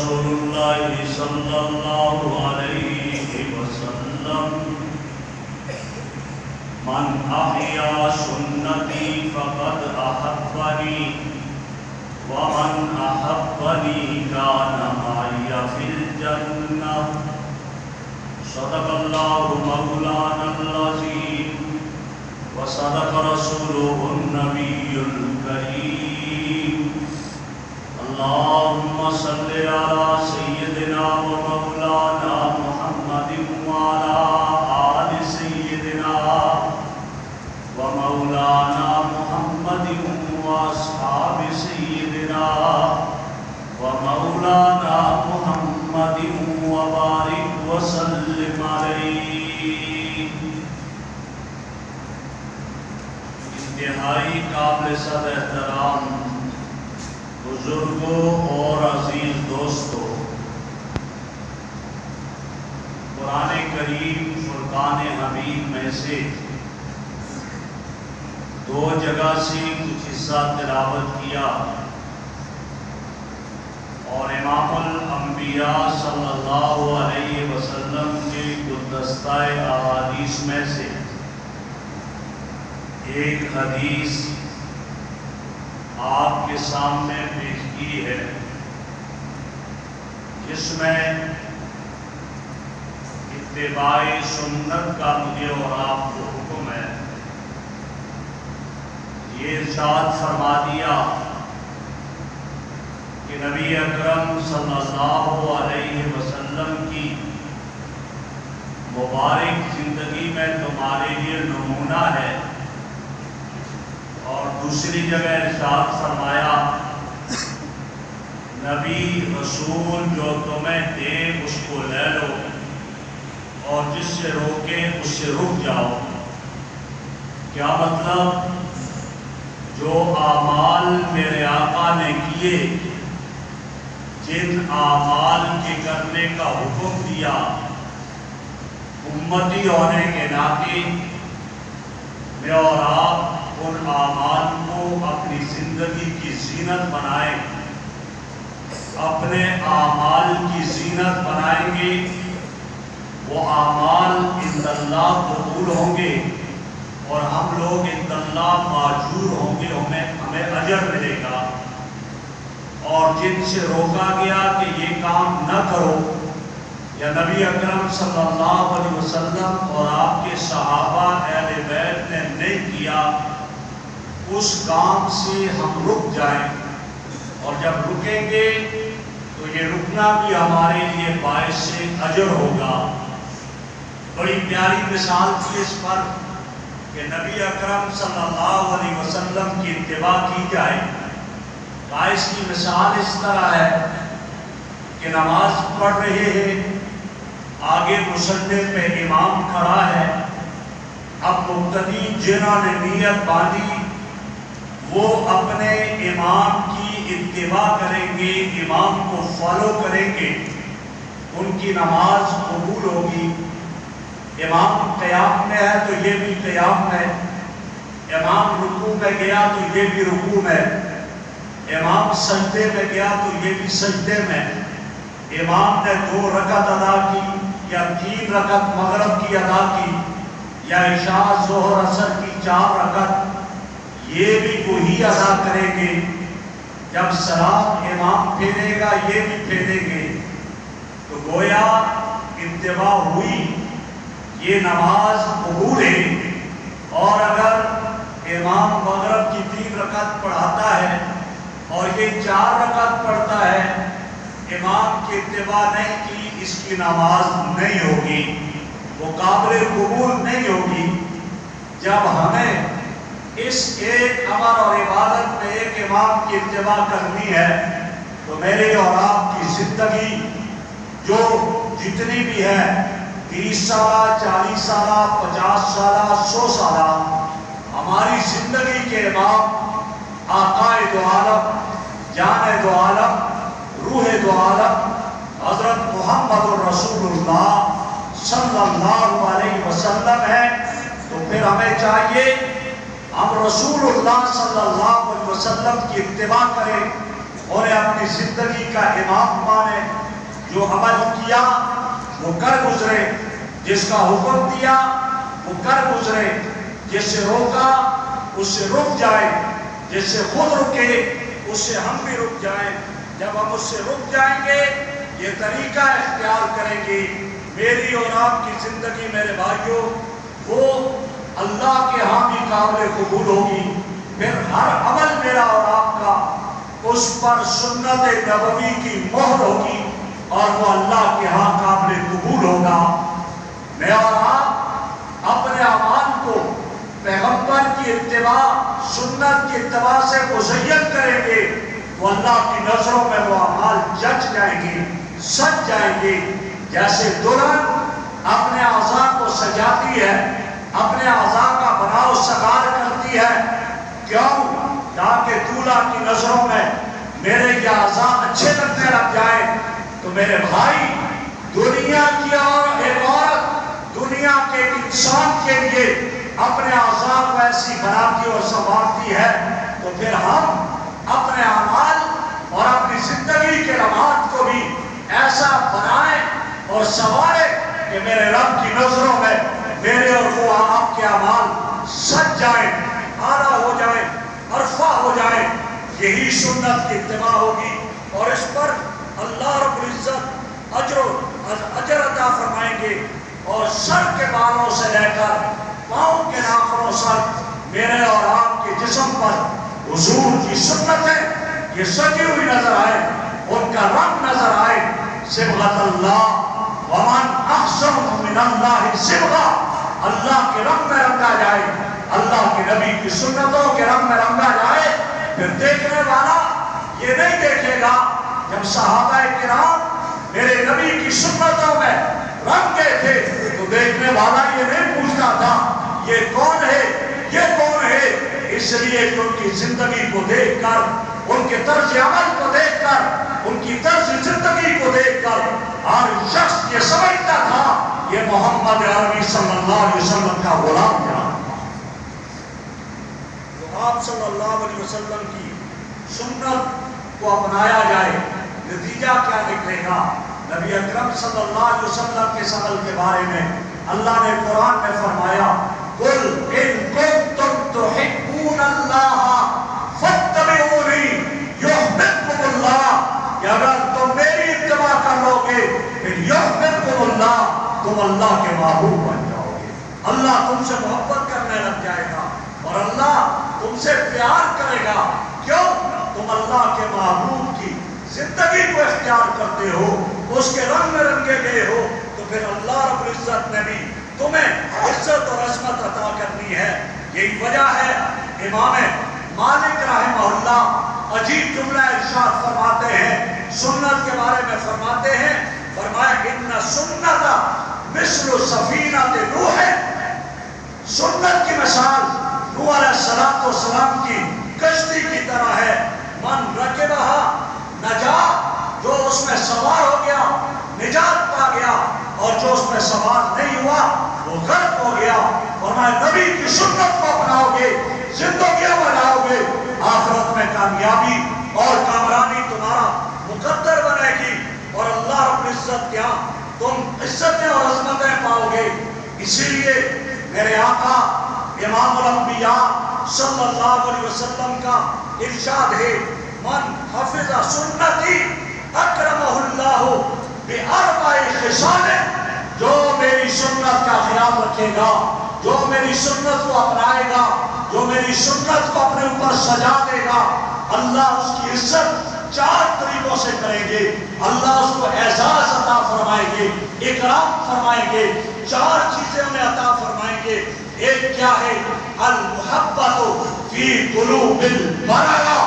رسول الله صلى الله عليه وسلم من أحيا سنتي فقد أحبني ومن أحبني كان معي في الجنة صدق الله مولانا العظيم وصدق رسوله النبي الكريم اللهم صل على سيدنا ومولانا محمد وعلى آل سيدنا ومولانا محمد وأصحاب سيدنا ومولانا محمد وبارك وسلم عليه. انتہائی قابل صد احترام بزرگوں اور عزیز دوستوں، قرآن کریم فرقان حمید میں سے دو جگہ سے کچھ حصہ تلاوت کیا اور امام الانبیاء صلی اللہ علیہ وسلم کے گلدستہ احادیث میں سے ایک حدیث آپ کے سامنے پیش کی ہے، جس میں اتباع سنت کا مجھے اور آپ کو حکم ہے. یہ ارشاد فرما دیا کہ نبی اکرم صلی اللہ علیہ وسلم کی مبارک زندگی میں تمہارے لیے نمونہ ہے. اور دوسری جگہ ارشاد فرمایا نبی رسول جو تمہیں دے اس کو لے لو اور جس سے روکے اس سے رک جاؤ. کیا مطلب؟ جو اعمال میرے آقا نے کیے، جن اعمال کے کرنے کا حکم دیا، امتی ہونے کے ناطے میں اور آپ ان اعمال کو اپنی زندگی کی زینت بنائیں، اپنے اعمال کی زینت بنائیں گے. وہ اعمال عند اللہ قبول ہوں گے اور ہم لوگ عند اللہ ماجور ہوں گے، ہمیں اجر ملے گا. اور جن سے روکا گیا کہ یہ کام نہ کرو، یا نبی اکرم صلی اللہ علیہ وسلم اور آپ کے صحابہ اہل بیت نے نہیں کیا، اس کام سے ہم رک جائیں. اور جب رکیں گے تو یہ رکنا بھی ہمارے لیے باعث اجر ہوگا. بڑی پیاری مثال تھی اس پر کہ نبی اکرم صلی اللہ علیہ وسلم کی اتباع کی جائے. باعث کی مثال اس طرح ہے کہ نماز پڑھ رہے ہیں، آگے مصلی پہ امام کھڑا ہے. اب مقتدی جنہوں نے نیت باندھی وہ اپنے امام کی اتباع کریں گے، امام کو فالو کریں گے، ان کی نماز قبول ہوگی. امام قیام میں ہے تو یہ بھی قیام ہے، امام رکوع میں گیا تو یہ بھی رکوع میں، امام سجدے میں گیا تو یہ بھی سجدے میں. امام نے 2 رکعت ادا کی یا 3 رکعت مغرب کی ادا کی یا عشاء ظہر عصر کی 4 رکعت، یہ بھی وہی ادا کریں گے. جب سلام امام پھیرے گا یہ بھی پھیریں گے. تو گویا اتباع ہوئی، یہ نماز قبول ہے. اور اگر امام مغرب کی 3 رکعت پڑھاتا ہے اور یہ 4 رکعت پڑھتا ہے، امام کی اتباع نہیں کی، اس کی نماز نہیں ہوگی، وہ قابل قبول نہیں ہوگی. جب ہمیں اس ایک امر اور عبادت میں ایک امام کی اتباع کرنی ہے تو میرے اور آپ کی زندگی جو جتنی بھی ہے، 30 سالہ، 40 سالہ، 50 سالہ، 100 سالہ، ہماری زندگی کے امام آقا دو عالم، جان دو عالم، روح دو عالم حضرت محمد الرسول اللہ صلی اللہ علیہ وسلم ہے. تو پھر ہمیں چاہیے ہم رسول اللہ صلی اللہ علیہ وسلم کی اتباع کریں. انہیں اپنی زندگی کا امام مانے، جو عمل کیا وہ کر گزرے، جس کا حکم دیا وہ کر گزرے، جس سے روکا اس سے رک جائے، جس سے خود رکے اس سے ہم بھی رک جائیں۔ جب ہم اس سے رک جائیں گے، یہ طریقہ اختیار کریں گے، میری اور آپ کی زندگی میرے بھائیوں وہ اللہ کے ہاں بھی قابل قبول ہوگی۔ پھر ہر عمل میرا اور آپ کا اس پر سنت نبوی کی مہر ہوگی اور وہ اللہ کے ہاں قابل قبول ہوگا۔ میں اور آپ اپنے اعمال کو پیغمبر کی اتباع، سنت کی اتباع سے مزین کریں گے، وہ اللہ کی نظروں میں وہ اعمال جچ جائیں گے، سج جائیں گے۔ جیسے دلہن اپنے اعضاء کو سجاتی ہے، اپنے اعضاء کا بناؤ سگار کرتی ہے، کیوں؟ تاکہ دولہا کی نظروں میں میرے یہ اعضاء اچھے لگنے لگ جائیں۔ تو میرے بھائی، دنیا کی اور ایک عورت دنیا کے انسان کے لیے اپنے اعضاء کو ایسی بناتی اور سنوارتی ہے، تو پھر ہم اپنے اعمال اور اپنی زندگی کے لمحات کو بھی ایسا بنائیں اور سنواریں کہ میرے رب کی نظروں میں میرے اور وہ آپ کے اعمال سج جائیں، اعلیٰ ہو جائیں، عرفہ ہو جائیں۔ یہی سنت کی اتباع ہوگی اور اس پر اللہ رب العزت اجر عطا فرمائیں گے، اور سر کے بالوں سے لے کر پاؤں کے ناخنوں تک میرے اور آپ کے جسم پر حضور کی سنتیں یہ سجی ہوئی نظر آئے، ان کا رنگ نظر آئے۔ صبغۃ اللہ ومن احسن من اللہ صبغہ، اللہ کے رنگ میں رنگا جائے، اللہ کے نبی کی سنتوں کے رنگ میں رنگا جائے۔ پھر دیکھنے والا یہ نہیں دیکھے گا، جب صحابہ کرام میرے نبی کی سنتوں میں رنگے تھے تو دیکھنے والا یہ نہیں پوچھتا تھا یہ کون ہے، یہ کون ہے، اس لیے کہ ان کی زندگی کو دیکھ کر، ان کے طرز عمل کو دیکھ کر، ان کی طرز زندگی کو دیکھ کر ہر شخص یہ سمجھتا تھا یہ محمد عربی صلی اللہ علیہ وسلم کا غلام جان۔ تو آپ صلی اللہ علیہ وسلم کی سنت کو اپنایا جائے، نتیجہ کیا نکلے گا؟ نبی اکرم صلی اللہ علیہ وسلم کے عمل کے بارے میں اللہ نے قرآن میں فرمایا، قُلْ إِن كُنتُمْ تُحِبُّونَ اللَّهَ فَاتَّبِعُونِي يُحْبِبْكُمُ اللَّهُ، کہ اگر تم میری اتباع کر لو گے پھر يُحْبِبْكُمُ اللَّهُ، تم اللہ کے محبوب بن جاؤ گے، اللہ تم سے محبت کرنے لگ جائے گا اور اللہ تم سے پیار کرے گا۔ کیوں؟ تم اللہ کے محبوب کی زندگی کو اختیار کرتے ہو، اس کے رنگ میں رنگے گئے ہو، تو پھر اللہ رب العزت نے بھی تمہیں عزت اور عظمت عطا کرنی ہے۔ یہی وجہ ہے امام مالک رحمہ اللہ عجیب جملہ ارشاد فرماتے ہیں، سنت کے بارے میں فرماتے ہیں، فرمایا ان سنت مثل سفینۃ نوح، سنت کی مثال نوح علیہ السلام کی کشتی کی طرح ہے، من رکبہا نجا، جو اس میں سوار ہو گیا نجات پا گیا، اور جو اس میں سوار نہیں ہوا وہ غرق ہو گیا۔ فرمایا نبی کی سنت کو اپناؤ گے، زندگیاں بناؤ گے، آخرت میں کامیابی اور کامرانی تمہارا مقدر بنے گی، اور اللہ رب العزت کے ہاں تم عزتیں اور عظمتیں پاؤ گے۔ اسی لیے میرے آقا امام الانبیاء صلی اللہ علیہ وسلم کا ارشاد ہے، من حفظ سنتی اکرمہ اللہ باربع خصال، جو میری سنت کا خیال رکھے گا، جو میری سنت کو اپنائے گا، جو میری سنت کو اپنے اوپر سجا دے گا، اللہ اس کی عزت 4 طریقوں سے کریں گے۔ اللہ اس کو اعزاز عطا فرمائیں گے، اکرام فرمائیں گے، 4 چیزیں انہیں عطا فرمائیں گے۔ ایک کیا ہے؟ المحبت فی قلوب البررہ،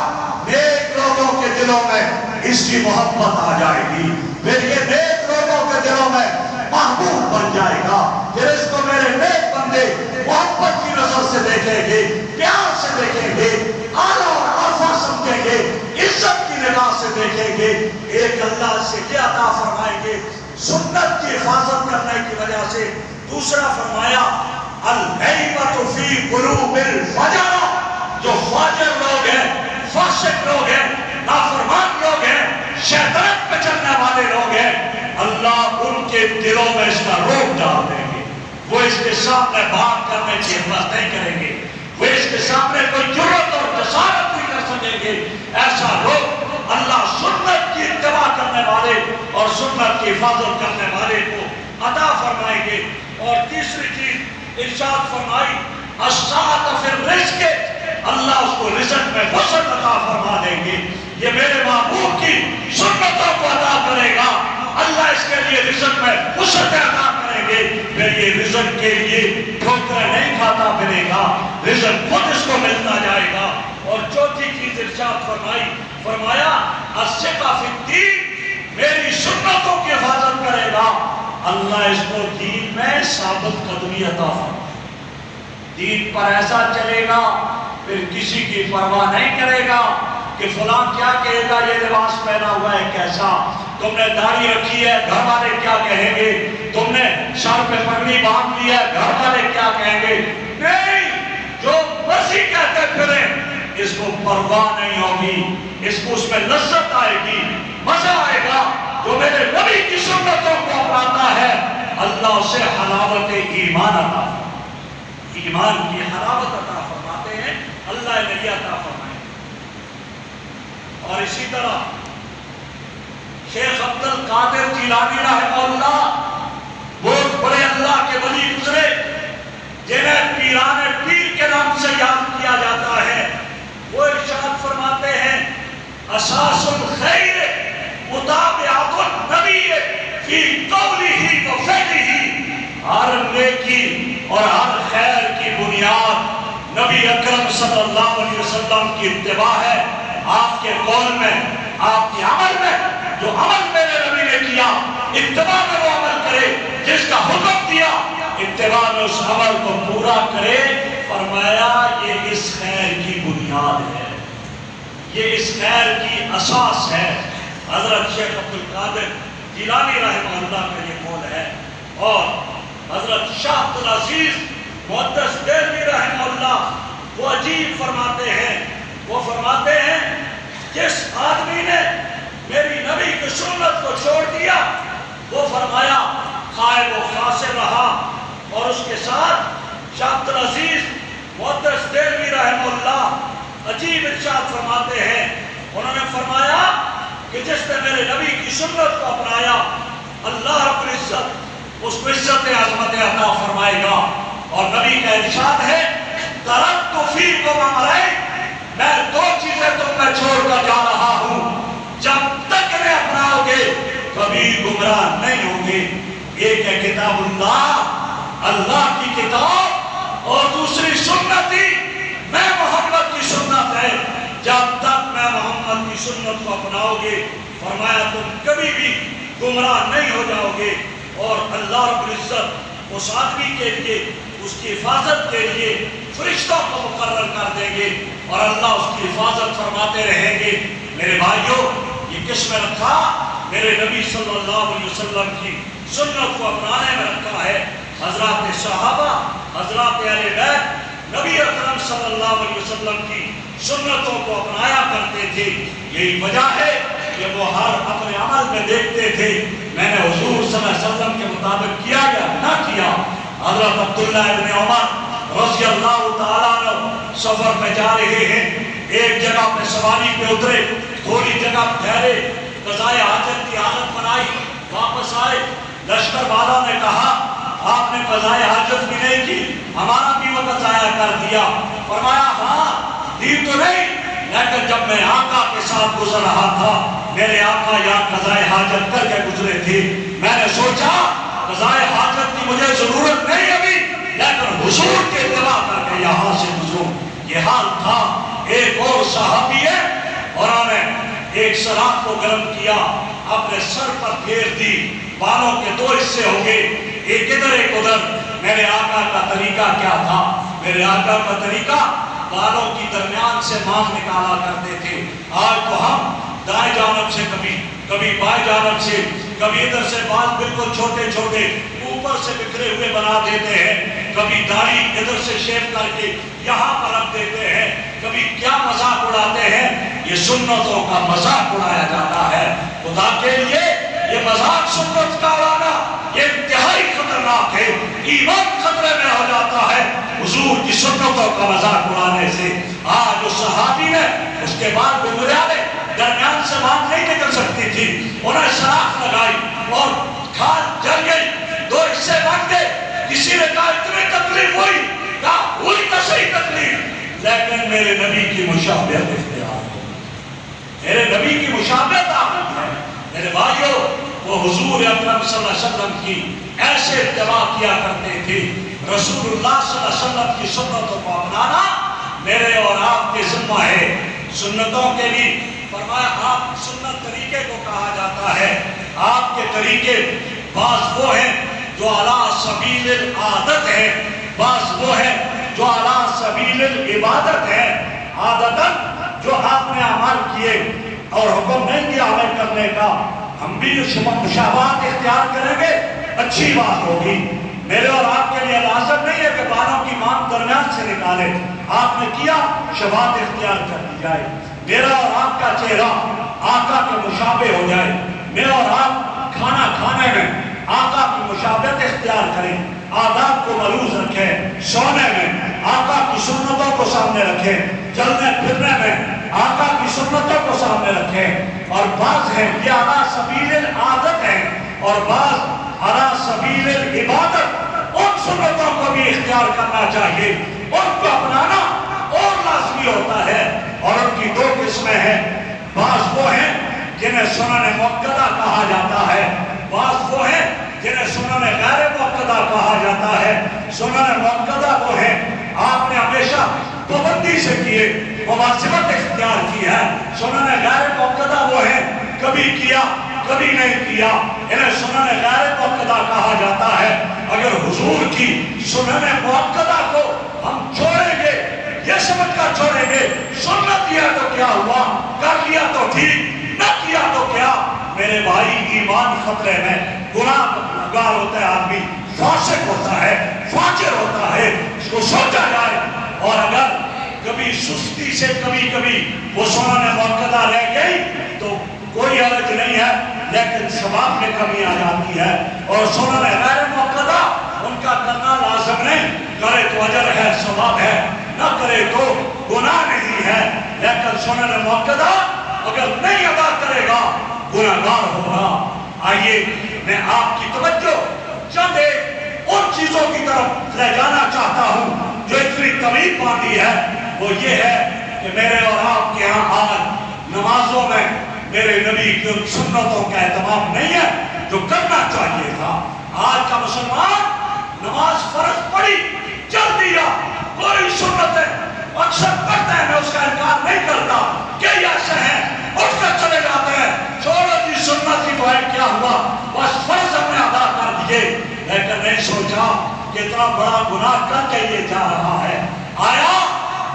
نیک لوگوں کے دلوں میں اس کی محبت آ جائے گی، پھر یہ نیک لوگوں کے دلوں میں محبوب بن جائے گا، پھر اس کو میرے نیک بندے محبت کی نظر سے دیکھیں گے، پیار سے دیکھیں گے، اعلیٰ اور عرفہ سمجھیں گے، عزت کی نگاہ سے دیکھیں گے۔ ایک اللہ سے یہ عطا فرمائیں گے سنت کی حفاظت کرنے کی وجہ سے۔ دوسرا فرمایا الہیبۃ فی قلوب الفجرہ، جو فاجر لوگ ہیں، فاسق لوگ ہیں، نافرمان وہ اس کا روک ڈال دیں گے، وہ اس کے سامنے بات کرنے کی ہمت نہیں کریں گے، وہ اس کے سامنے کوئی جرأت اور جسارت نہیں کر سکیں گے۔ ایسا روک اللہ سنت کی اتباع کرنے والے اور سنت کی حفاظت کرنے والے کو عطا فرمائیں گے۔ اور تیسری چیز ارشاد فرمائی السعۃ فی الرزق، اللہ اس کو رزق میں وسعت عطا فرما دیں گے۔ یہ میرے محبوب کی سنتوں کو عطا کرے گا، اللہ اس کے لیے رزق میں وسعت عطا کریں گے، پھر یہ رزق کے لیے ٹھوکریں نہیں کھاتا پھرے گا، رزق خود اس کو ملتا جائے گا۔ اور چوتھی چیز ارشاد فرمایا الثقہ فی الدین، میری سنتوں کی حفاظت کرے گا، اللہ اس کو دین میں ثابت قدمی عطا فرمائے، دین پر ایسا چلے گا پھر کسی کی پرواہ نہیں کرے گا کہ فلاں کیا کہے گا، یہ لباس پہنا ہوا ہے کیسا، تم نے داڑھی رکھی ہے گھر والے کیا کہیں گے، تم نے سر پہ پگڑی باندھ لی ہے گھر والے کیا کہیں گے، نہیں، جو مرضی کہتے پھریں اس کو پرواہ نہیں ہوگی، اس کو اس میں لذت آئے گی، مزہ آئے گا۔ جو میرے نبی کی سنتوں کو اپناتا ہے اللہ اسے حلاوت ایمان عطا فرماتا ہے، ایمان کی حلاوت عطا فرماتے ہیں، اللہ نے عطا فرمائے۔ اور اسی طرح شیخ عبد القادر جیلانی رحمہ اللہ بہت بڑے اللہ کے ولی گزرے جنہیں پیران پیر کے نام سے یاد کیا جاتا ہے، وہ ارشاد فرماتے ہیں اساس الخیر متابعت النبی فی قولہ و فعلہ، ہر نیکی اور ہر خیر کی بنیاد نبی اکرم صلی اللہ علیہ وسلم کی اتباع ہے، آپ کے قول میں، آپ کے عمل میں، جو عمل میرے نبی نے کیا اتباع میں وہ عمل کرے، جس کا حکم دیا اتباع میں اس عمل کو پورا کرے۔ فرمایا یہ اس خیر کی بنیاد ہے، یہ اس خیر کی اساس ہے۔ حضرت شیخ عبد القادر جیلانی رحمہ اللہ کا یہ قول ہے۔ اور حضرت شاہ عبد العزیز محدث دہلوی رحمہ اللہ وہ عجیب فرماتے ہیں، وہ فرماتے ہیں جس آدمی نے میری نبی کی سنت کو چھوڑ دیا وہ فرمایا خائب و خاسر رہا۔ اور اس کے ساتھ شاہ عبد العزیز محدث دہلوی رحمہ اللہ عجیب ارشاد فرماتے ہیں، انہوں نے فرمایا کہ جس نے میرے نبی کی سنت کو اپنایا اللہ رب العزت اس کو عزت عظمت عطا فرمائے گا۔ اور نبی کا ارشاد ہے ترکت فیکم امرین، میں دو چیزیں تم میں چھوڑ کر جا رہا ہوں، جب تک انہیں اپناؤ گے کبھی گمراہ نہیں ہوں گے۔ ایک ہے کتاب اللہ، اللہ کی کتاب، اور دوسری سنتی، میں محمد کی سنت ہے، جب تک میں محمد کی سنت کو اپناؤ گے فرمایا تم کبھی بھی گمراہ نہیں ہو جاؤ گے۔ اور اللہ رب العزت اس آدمی کے لیے، اس کی حفاظت کے لیے فرشتوں کو مقرر کر دیں گے اور اللہ اس کی حفاظت فرماتے رہیں گے۔ میرے بھائیوں، یہ کس میں رکھا؟ میرے نبی صلی اللہ علیہ وسلم کی سنت کو اپنانے میں رکھا ہے۔ حضرات صحابہ، حضرات اہل بیت نبی اکرم صلی اللہ علیہ وسلم کی سنتوں کو اپنایا کرتے تھے۔ یہی وجہ ہے کہ وہ ہر اپنے عمل میں دیکھتے تھے میں نے حضور صلی اللہ علیہ وسلم کے مطابق کیا یا نہ کیا۔ حضرت عبداللہ ابن عمر رضی اللہ تعالیٰ عنہ سفر میں جا رہے ہیں، ایک جگہ پہ سواری پہ اترے، تھوڑی جگہ ٹھہرے، قضائے حاجت کی حالت بنائی، واپس آئے، لشکر والا نے کہا آپ نے قضائے حاجت بھی نہیں کی، ہمارا بھی وقت ضائع کر دیا۔ فرمایا ہاں دی تو نہیں، لیکن جب میں آقا کے ساتھ گزر رہا تھا میرے آقا یہاں قضائے حاجت کر کے گزرے تھے، میں نے سوچا قضائے حاجت کی مجھے ضرورت نہیں ابھی، لیکن حضور کے اتباع کر کے یہاں سے گزروں۔ یہ حال تھا۔ ایک اور صحابی ہے، انہوں نے ایک سراخ کو گرم کیا، اپنے سر پر پھیر دی، بالوں کے دو حصے ہو گئے، ایک ادھر ایک ادھر۔ میرے آقا کا طریقہ کیا تھا؟ میرے آقا کا طریقہ بالوں کی درمیان سے ماغ نکالا کرتے تھے۔ آج تو ہم دائیں جانب سے کبھی بائیں جانب سے، کبھی ادھر سے بال بالکل چھوٹے چھوٹے اوپر سے بکھرے ہوئے بنا دیتے ہیں، کبھی داڑھی ادھر سے شیو کر کے یہاں پر رکھ دیتے ہیں، کبھی کیا مذاق اڑاتے ہیں۔ یہ سنتوں کا مذاق اڑایا جاتا ہے۔ خدا کے لیے یہ مذاق سنت کا اڑانا یہ انتہائی بنا کے ایمان خطرے میں ہو جاتا ہے حضور کی سنتوں کا مذاق اڑانے سے۔ آج اس صحابی نے اس کے بعد بنیادیں درمیان سے بات نہیں نکل سکتی تھی، انہیں شراخ لگائی اور کھال جل گئی، دو حصے بن گئے۔ کسی نے کہا اتنی تکلیف ہوئی، کہا ہوئی تو صحیح تکلیف، لیکن میرے نبی کی مشابہت اختیار ہو، میرے نبی کی مشابہت آمد ہے۔ میرے بھائیو، وہ حضور اکرم صلی اللہ علیہ وسلم کی ایسے اتباع کیا کرتے تھے۔ رسول اللہ صلی اللہ علیہ وسلم کی سنتوں کو اپنانا میرے اور آپ کے ذمہ ہے۔ سنتوں کے بھی فرمایا، آپ سنت طریقے کو کہا جاتا ہے، آپ کے طریقے بعض وہ ہیں جو علی سبیل العادت ہے، بعض وہ ہیں جو علی سبیل العبادت ہے۔ عادتاً جو آپ نے عمل کیے اور حکم نہیں دیا عمل کرنے کا، ہم بھی مشابہت اختیار کریں گے، اچھی بات ہوگی۔ میرے اور آپ کے لیے لازم نہیں ہے کہ بالوں کی مانگ درمیان سے نکالے، آپ نے کیا شبہات اختیار کر دی جائے۔ میرا اور آپ کا چہرہ آقا کے مشابہ ہو جائے، میرا اور آپ کھانا کھانے میں آقا کی مشابہت اختیار کریں، آداب کو ملوز رکھیں، سونے میں آقا کی سنتوں کو سامنے رکھیں، چلنے پھرنے میں آقا کی سنتوں کو سامنے رکھیں۔ اور بعض ہیں یہ علی سبیل العادت ہیں اور بعض علی سبیل العبادت، ان سنتوں کو بھی اختیار کرنا چاہیے، ان کو اپنانا اور لازمی ہوتا ہے۔ اور ان کی دو قسمیں ہیں، بعض وہ ہیں جنہیں سنن مؤکدہ کہا جاتا ہے، بعض وہ ہیں جنہیں سنن غیر مؤکدہ کہا جاتا ہے۔ سنن مؤکدہ وہ ہیں آپ نے ہمیشہ پابندی سے کیے، مواظبت اختیار کی ہے۔ سنن غیر مؤکدہ وہ ہیں کبھی کیا کبھی نہیں کیا، انہیں سنن غیر مؤکدہ کہا جاتا ہے۔ اگر حضور کی سنن مؤکدہ کو ہم چھوڑیں گے، یہ سمجھ کر چھوڑیں گے سننا دیا تو کیا ہوا، کر لیا تو ٹھیک، نہ کیا تو کیا، میرے بھائی ایمان خطرے میں، گناہ گار ہوتا ہے آدمی، فاسق ہوتا ہے، فاجر ہوتا ہے، اس کو سوچا جائے۔ اور اگر کبھی سستی سے کبھی وہ سنن مؤکدہ رہ گئی تو کوئی حرج نہیں ہے، لیکن ثواب میں کمی آ جاتی ہے۔ اور سنن غیر مؤکدہ ان کا کرنا لازم نہیں، کرے تو اجر ہے، ثواب ہے، نہ کرے تو گناہ نہیں ہے۔ لیکن سنن مؤکدہ اگر نہیں ادا کرے گا گناہگار ہوگا۔ آئیے میں آپ کی توجہ چند ان چیزوں کی طرف لے جانا چاہتا ہوں جو اتنی طویل باندھی ہے۔ وہ یہ ہے کہ میرے اور آپ کے ہاں آج نمازوں میں میرے نبی کی سنتوں کا اہتمام نہیں ہے جو کرنا چاہیے تھا۔ آج کا مسلمان نماز فرض پڑھی چل دیا، کوئی سنت ہے اکثر پڑھتا ہے، میں اس کا انکار نہیں کرتا، کئی ایسے ہیں اٹھ کر چلے جاتے ہیں، چھوڑو جی سنت ہی تو ہے، کیا ہوا، بس فرض ہم نے ادا کر دیے، لیکن نہیں سوچا کہ اتنا بڑا گناہ کر کے یہ جا رہا ہے۔ آیا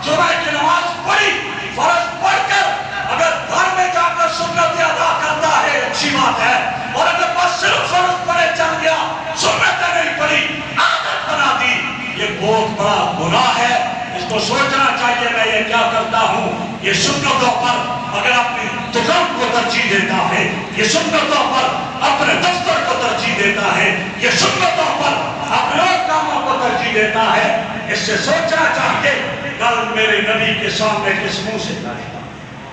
جمعہ کی نماز پڑھی فرض پڑھ کر اگر گھر میں جا کر سنت ادا کرتا ہے اچھی بات ہے، اور اگر بس صرف فرض پڑھے چل گیا، سنتیں نہیں پڑھی، عادت بنا دی، یہ بہت بڑا گناہ ہے۔ اس کو سوچنا چاہیے میں یہ کیا کرتا ہوں۔ یہ سنتوں پر اگر اپنی دکان کو ترجیح دیتا ہے، یہ سنتوں پر اپنے دفتر کو ترجیح دیتا ہے، یہ سنتوں پر اپنے اور کاموں کو ترجیح دیتا ہے، اس سے سوچنا چاہیے کل میرے نبی کے سامنے کس منہ سے جائے گا،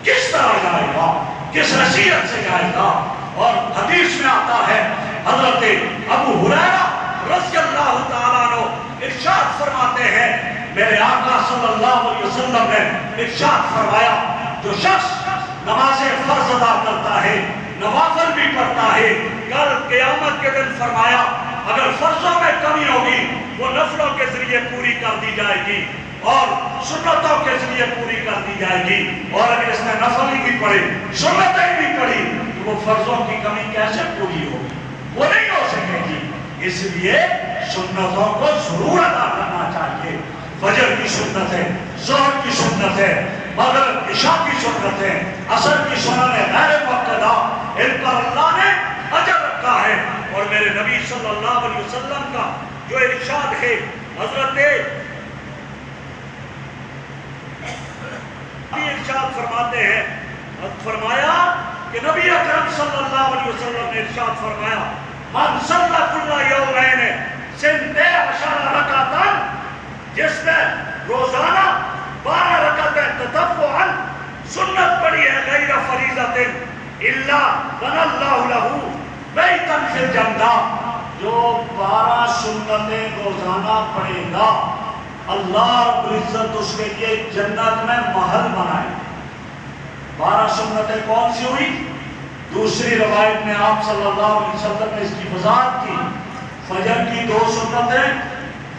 کس طرح جائے گا، کس نصیحت سے جائے گا۔ اور حدیث میں آتا ہے حضرت ابو ہریرہ رضی اللہ تعالیٰ عنہ ارشاد فرماتے ہیں، میرے آقا صلی اللہ علیہ وسلم نے ارشاد فرمایا، جو شخص نماز فرض ادا کرتا ہے، نوافل بھی پڑھتا ہے، کل قیامت کے دن فرمایا اگر فرضوں میں کمی ہوگی وہ نفلوں کے ذریعے پوری کر دی جائے گی اور سنتوں کے ذریعے پوری کر دی جائے گی۔ اور اگر اس نے نفل بھی پڑھی، سنتیں بھی پڑھی، تو وہ فرضوں کی کمی کیسے پوری ہوگی، وہ نہیں ہو سکے گی۔ اس لیے سنتوں کو ضرور ادا کرنا چاہیے۔ فجر کی سنت ہے، ظہر کی سنت ہے، مغرب عشاء کی سنت ہے، عصر کی سنت ہے، غیر مؤکدہ، ان پر اللہ نے اجر رکھا ہے۔ اور میرے نبی صلی اللہ علیہ وسلم کا جو ارشاد ہے، حضرت ارشاد فرماتے ہیں، فرمایا کہ نبی اکرم صلی اللہ علیہ وسلم نے ارشاد فرمایا، من صلی کل یومین سنتے عشر رکعتاً، جس نے روزانہ 12 رکعتیں تطوعاً سنت پڑھی ہے غیر فریضۃ الا بنى اللہ لہ بیتا فی الجنہ، جو 12 سنتیں روزانہ پڑھے گا اللہ رب العزت اس کے لیے جنت میں محل بنائے۔ 12 سنتیں کون سی ہوئی؟ دوسری روایت میں آپ صلی اللہ علیہ وسلم نے اس کی وضاحت کی، فجر کی 2 سنتیں،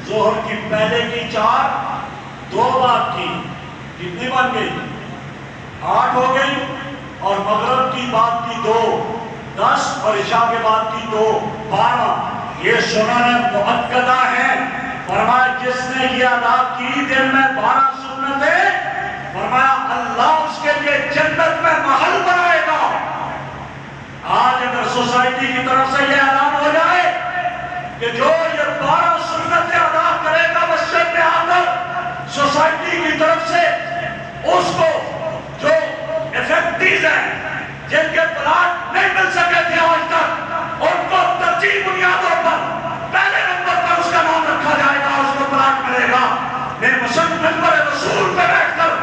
ظہر کی پہلے کی 4، 2 بعد کی، کتنی بن گئی؟ 8 ہو گئی، اور مغرب کی بعد کی 2، 10، اور عشاء کے بعد کی 2، 12۔ یہ سنن مؤکدہ ہیں۔ فرمایا جس نے یہ ادا کی دن میں 12 سنتیں، فرمایا اللہ اس کے لیے جنت میں محل بنائے گا۔ آج اگر سوسائٹی کی طرف سے یہ اعلان ہو جائے کہ جو یہ 12 سنتیں ادا کرے گا مسجد میں آ کر، سوسائٹی کی طرف سے اس کو جو افیکٹیز ہیں جن کے پلاٹ نہیں مل سکے تھے آج تک، ان کو ترجیح بنیادوں پر پہلے نمبر پر اس کا نام رکھا جائے گا، اس کو پلاٹ ملے گا۔ میں منبر رسول پہ بیٹھ کر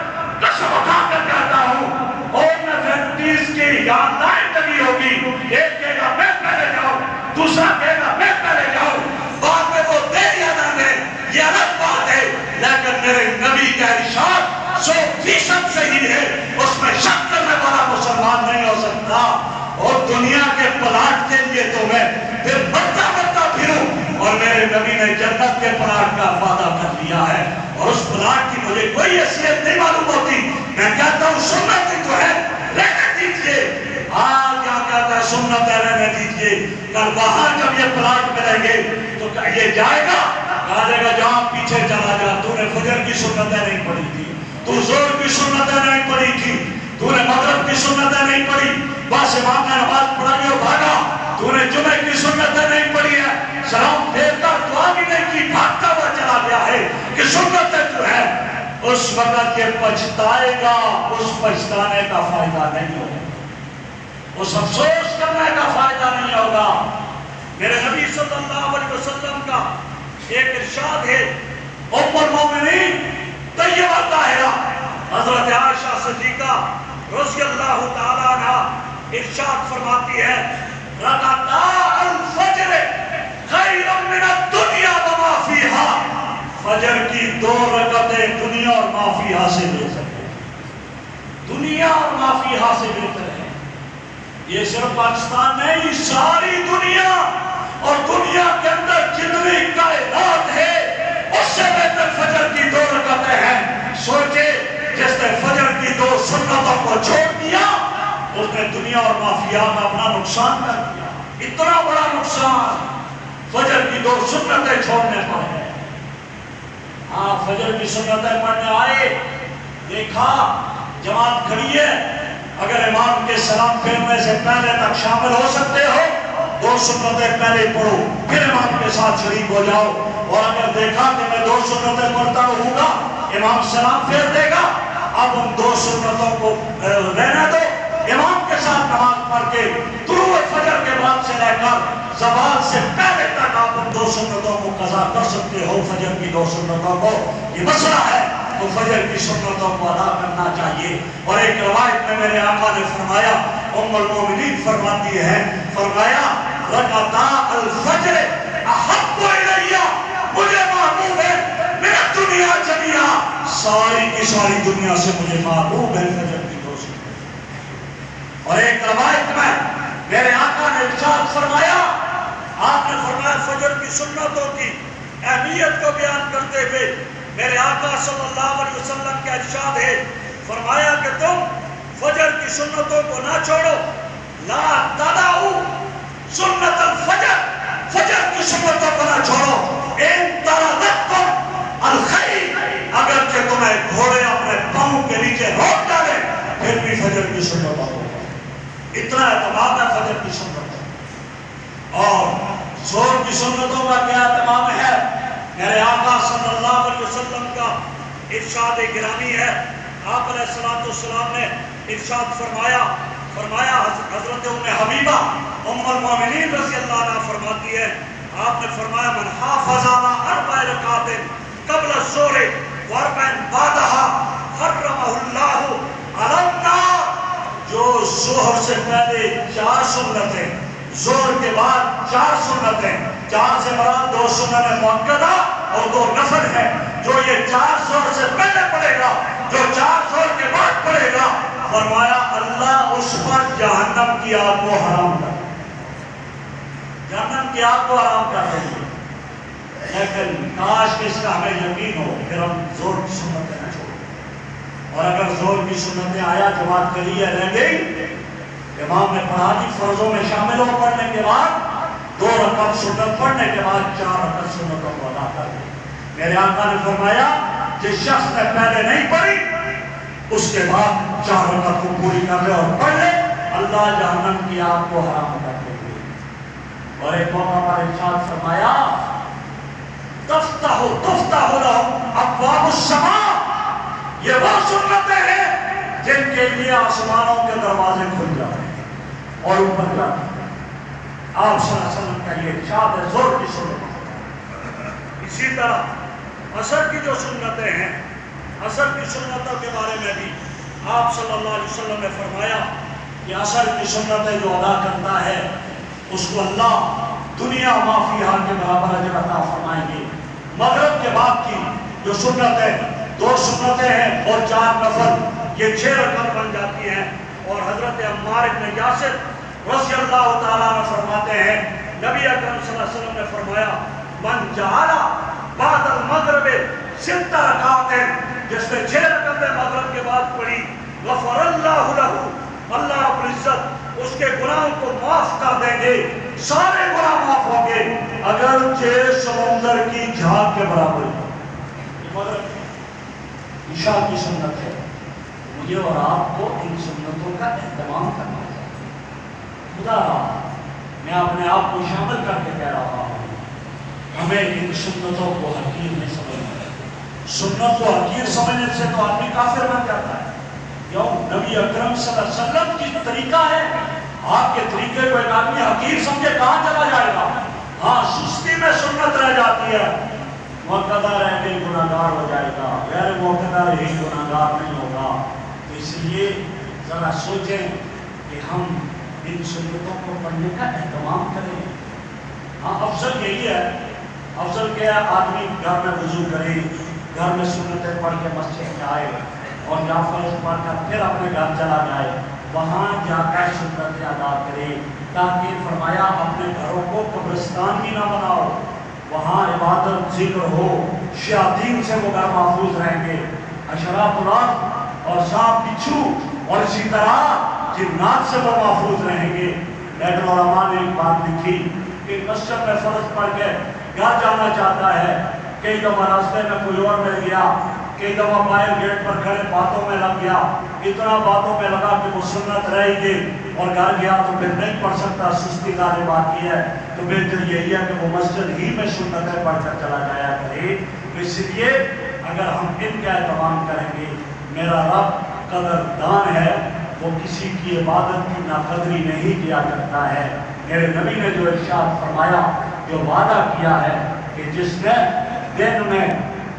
قسم اٹھا کر کہتا ہوں، اور افیکٹیز کی یاد لائن لگی ہوگی، ایک کہے گا میں پہلے جاؤں، دوسرا کہے گا میں پہلے جاؤں، بعد میں وہ دے یا نہ دے یہ الگ بات ہے، لیکن میرے نبی کا ارشاد 100% صحیح ہے، اس میں شک کرنے والا مسلمان نہیں ہو سکتا۔ اور دنیا کے پلاٹ کے لیے تو میں پھر بڑھتا پھروں، اور میرے نبی نے جنت کے پلاٹ کا وعدہ کر لیا ہے، اور اس پلاٹ کی مجھے کوئی حیثیت نہیں معلوم ہوتی۔ میں کہتا ہوں سنت تو ہے، رہنے دیجئے۔ آج کیا کہتا ہے سنت ہے رہنے دیجئے، کل وہاں جب یہ پلاٹ ملیں گے تو یہ جائے گا، کہا جائے گا جہاں پیچھے چلا جا، تو نے فجر کی سنتیں نہیں پڑھی تھی، تو ظہر کی سنتیں نہیں پڑھی تھی، تو نے مغرب کی سنتیں نہیں پڑھی، بس امام نے نماز پڑھائی اور بھاگا، تو نے جمعے کی سنتیں نہیں پڑھی ہے، سلام پھیرتا دعا بھی نہیں کی، بھاگتا ہوا چلا گیا ہے کہ سنتیں جو ہے، اس وقت یہ پچھتائے گا، اس پچھتانے کا فائدہ نہیں ہوگا، اس افسوس کرنے کا فائدہ نہیں ہوگا۔ میرے نبی صلی اللہ علیہ وسلم کا ایک ارشاد ہے، ام المومنین طیبہ طاہرہ حضرت عائشہ صدیقہ رضی اللہ تعالیٰ عنہ ارشاد فرماتی ہے، رکعتا الفجر خیر من الدنیا وما فیہا، فجر کی 2 رکعتیں دنیا اور ما فیہا سے بہتر ہے، دنیا اور ما فیہا سے بہتر ہے۔ یہ صرف پاکستان نہیں، ساری دنیا، اور دنیا کے اندر جتنی کائنات ہے اس سے بہتر فجر کی 2 رکعتیں ہیں۔ سوچے جس نے فجر کی 2 سنتوں کو چھوڑ دیا، اس نے دنیا اور مافیا میں اپنا نقصان کر دیا۔ اتنا بڑا نقصان فجر کی 2 سنتیں چھوڑنے پر ہے۔ ہاں فجر کی سنتیں پڑھنے آئے، دیکھا جماعت کھڑی ہے، اگر امام کے سلام پھیرنے سے پہلے تک شامل ہو سکتے ہو 2 سنتیں پہلے پڑھو، پھر امام کے ساتھ شریک ہو جاؤ، اور اگر دیکھا کہ میں 2 سنتیں پڑھتا رہوں گا، امام سلام پھیر دے گا، اب ان 2 سنتوں کو رہنے دو، امام کے ساتھ نماز پڑھ کے طلوع فجر کے بعد سے لے کر زوال سے پہلے تک آپ ان 2 سنتوں کو قضا کر سکتے ہو، فجر کی 2 سنتوں کو۔ یہ مسئلہ ہے تو فجر کی سنتوں کو ادا کرنا چاہیے۔ اور ایک روایت میں میرے آقا نے فرمایا، ام المومنین فرماتی ہے، فرمایا رکعتا الفجر احب الی، مجھے محبوب ہے من الدنیا جميعا، ساری کی ساری دنیا سے مجھے محبوب ہے فجر کی 2 سنتیں۔ اور ایک روایت میں میرے آقا نے ارشاد فرمایا، آپ نے فرمایا فجر کی سنتوں کی اہمیت کو بیان کرتے ہوئے میرے آقا صلی اللہ علیہ وسلم کا ارشاد ہے، فرمایا کہ تم فجر کی سنتوں کو نہ چھوڑو، لا تدعوا سنت الفجر، فجر کی سنتوں کو نہ چھوڑو، ان طردتکم الخیل، اگرچہ تمہیں گھوڑے اپنے پاؤں کے نیچے روک ڈالے پھر بھی فجر کی سنتوں کو، اتنا اہتمام ہے فجر کی سنتوں۔ اور ظہر کی سنتوں کا کیا اہتمام ہے؟ میرے آقا صلی اللہ علیہ وسلم کا ارشاد گرامی ہے، آپ علیہ السلام نے ارشاد فرمایا حضرت ام حبیبہ ام المومنین رضی اللہ عنہ فرماتی ہے، آپ نے فرمایا من حافظ علی اربع رکعات قبل الظہر واربع بعدها حرمہ اللہ علی النار، جو ظہر سے پہلے 4 سنتیں، ظہر کے بعد 4 سنتیں، 4 سے مراد 2 سنت مؤکدہ اور 2 نفل ہیں، جو یہ 4 ظہر سے پہلے پڑھے گا، جو 4 ظہر کے بعد پڑھے گا، فرمایا اللہ اس پر جہنم کی آگ کو حرام کر دے، جہنم کی آگ کو حرام کر دیں گے۔ لیکن کاش کہ اس کا ہمیں یقین ہو، پھر ہم ظہر کی سنتیں نہ چھوڑیں، اور اگر ظہر کی سنتیں آیا جماعت کے لیے رہ گئی، امام نے پڑھا دی، فرضوں میں شامل ہو پڑھنے کے بعد 2 رکعت سنت پڑھنے کے بعد 4 رکعت سنتوں کو ادا کر دیں۔ میرے آقا نے فرمایا جس شخص نے پہلے نہیں پڑھی اس کے بعد 4 رکعت کو پوری کر لے اور پڑھ لے، اللہ جہنم کی آگ کو حرام کر دیں گے۔ اور ایک موقع پر ارشاد فرمایا تفتح لهم ابواب السماء، یہ وہ سنتیں ہیں جن کے لیے آسمانوں کے دروازے کھل جاتے ہیں اور اوپر جاتے ہیں۔ آپ صلی اللہ علیہ وسلم کا یہ ارشاد ہے ظہر کی سنت۔ اسی طرح عصر کی جو سنتیں ہیں، عصر کی سنتوں کے بارے میں بھی آپ صلی اللہ علیہ وسلم نے فرمایا کہ عصر کی سنتیں جو ادا کرتا ہے اس کو اللہ دنیا ما فیہا کے برابر اجر عطا فرمائیں گے۔ مغرب کے بعد کی جو سنتیں 2 سنتیں ہیں اور 4 نفل، یہ 6 رکعت بن جاتی ہیں۔ اور حضرت عمار بن یاسر رضی اللہ تعالیٰ عنہ فرماتے ہیں نبی اکرم صلی اللہ علیہ وسلم نے فرمایا من جعل بعد المغرب 6 رکعات، جس نے 6 رکعتیں مغرب کے بعد پڑھی، غفر اللہ لہ، اللہ رب العزت اس کے گناہوں کو معاف کر دیں گے، سارے گناہ معاف ہوں گے اگرچہ سمندر کی جھاگ کے برابر۔ یہ مغرب کی عشاء کی سنت ہے، مجھے اور آپ کو ان سنتوں کا اہتمام کرنا چاہیے۔ خدا میں اپنے آپ کو شامل کر کے کہہ رہا ہوں، ہمیں ان سنتوں کو حقیر نہیں سمجھنا ہے۔ سنت کو حقیر سمجھنے سے تو آدمی کافر بن جاتا ہے۔ کیوں؟ نبی اکرم صلی اللہ علیہ وسلم کی طریقہ ہے، آپ کے طریقے کو ایک آدمی حقیر سمجھے کہاں چلا جائے گا؟ ہاں سستی میں سنت رہ جاتی ہے، مقتدہ رہ گئی گناہگار ہو جائے گا، غیر مقتدہ رہی گناہگار نہیں ہوگا۔ تو اس لیے ذرا سوچیں کہ ہم ان سنتوں کو پڑھنے کا اہتمام کریں۔ ہاں افضل یہی ہے، افضل کیا آدمی گھر میں وضو کرے، گھر میں سنتیں پڑھ کے مسجد میں آئے اور نافل پڑھ کر پھر اپنے گھر چلا جائے، وہاں جا کر سنتیں ادا کرے، تاکہ فرمایا اپنے گھروں کو قبرستان بھی نہ بناؤ، وہاں عبادت ذکر ہو، شیاطین سے وہ گھر محفوظ رہیں گے، حشرات الارض اور سانپ بچھو اور اسی طرح جنات سے وہ محفوظ رہیں گے۔ لیکن علماء نے ایک بات لکھی کہ مسجد میں فرض پڑھ کے گھر جانا چاہتا ہے، کئی دفعہ راستے میں کوئی اور مل گیا، کئی دفعہ باہر گیٹ پر کھڑے باتوں میں لگ گیا، اتنا باتوں میں لگا کہ وہ سنت رہ گئی اور گھر گیا تو پھر نہیں پڑھ سکتا، سستی ظاہر باقی ہے، تو بہتر یہی ہے کہ وہ مسجد ہی میں سنتیں پڑھ کر چلا جایا کرے۔ اس لیے اگر ہم ان کا اہتمام کریں گے، میرا رب قدردان ہے، وہ کسی کی عبادت کی ناقدری نہیں کیا کرتا ہے۔ میرے نبی نے جو ارشاد فرمایا، جو وعدہ کیا ہے کہ جس نے دن میں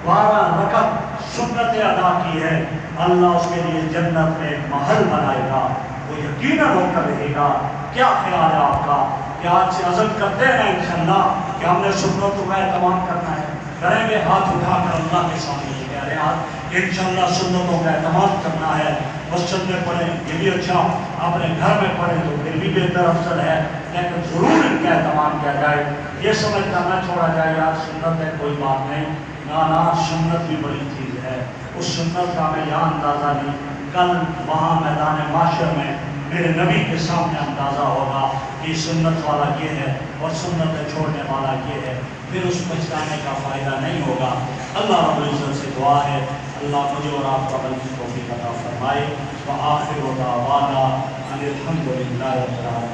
12 رکعت سنتیں ادا کی ہے، اللہ اس کے لیے جنت میں ایک محل بنائے گا، وہ یقیناً ہو کر رہے گا۔ کیا خیال ہے آپ کا کہ آج سے عزم کرتے ہیں انشاءاللہ کہ ہم نے سنتوں کا اہتمام کرنا ہے؟ کریں گے ہاتھ اٹھا کر اللہ کے سامنے یہ کہہ رہے ہیں آج انشاءاللہ سنتوں کا اہتمام کرنا ہے، مسجد میں پڑھیں یہ بھی اچھا، اپنے گھر میں پڑھیں تو پھر بھی بہتر افضل ہے، لیکن ضرور ان کا اہتمام کیا جائے، یہ سمجھ کر نہ چھوڑا جائے یار سنت ہے کوئی بات نہیں، نا سنت بھی بڑی چیز ہے۔ اس سنت کا ہمیں یہاں اندازہ نہیں، کل وہاں میدان معاشر میں میرے نبی کے سامنے اندازہ ہوگا کہ سنت والا یہ ہے اور سنت چھوڑنے والا یہ ہے، پھر اس پچھتانے کا فائدہ نہیں ہوگا۔ اللہ رب العزت سے دعا ہے اللہ مجھے اور آپ کو عمل کی توفیق عطا فرمائے۔ وآخر دعوانا ان الحمد للہ رب العالمین۔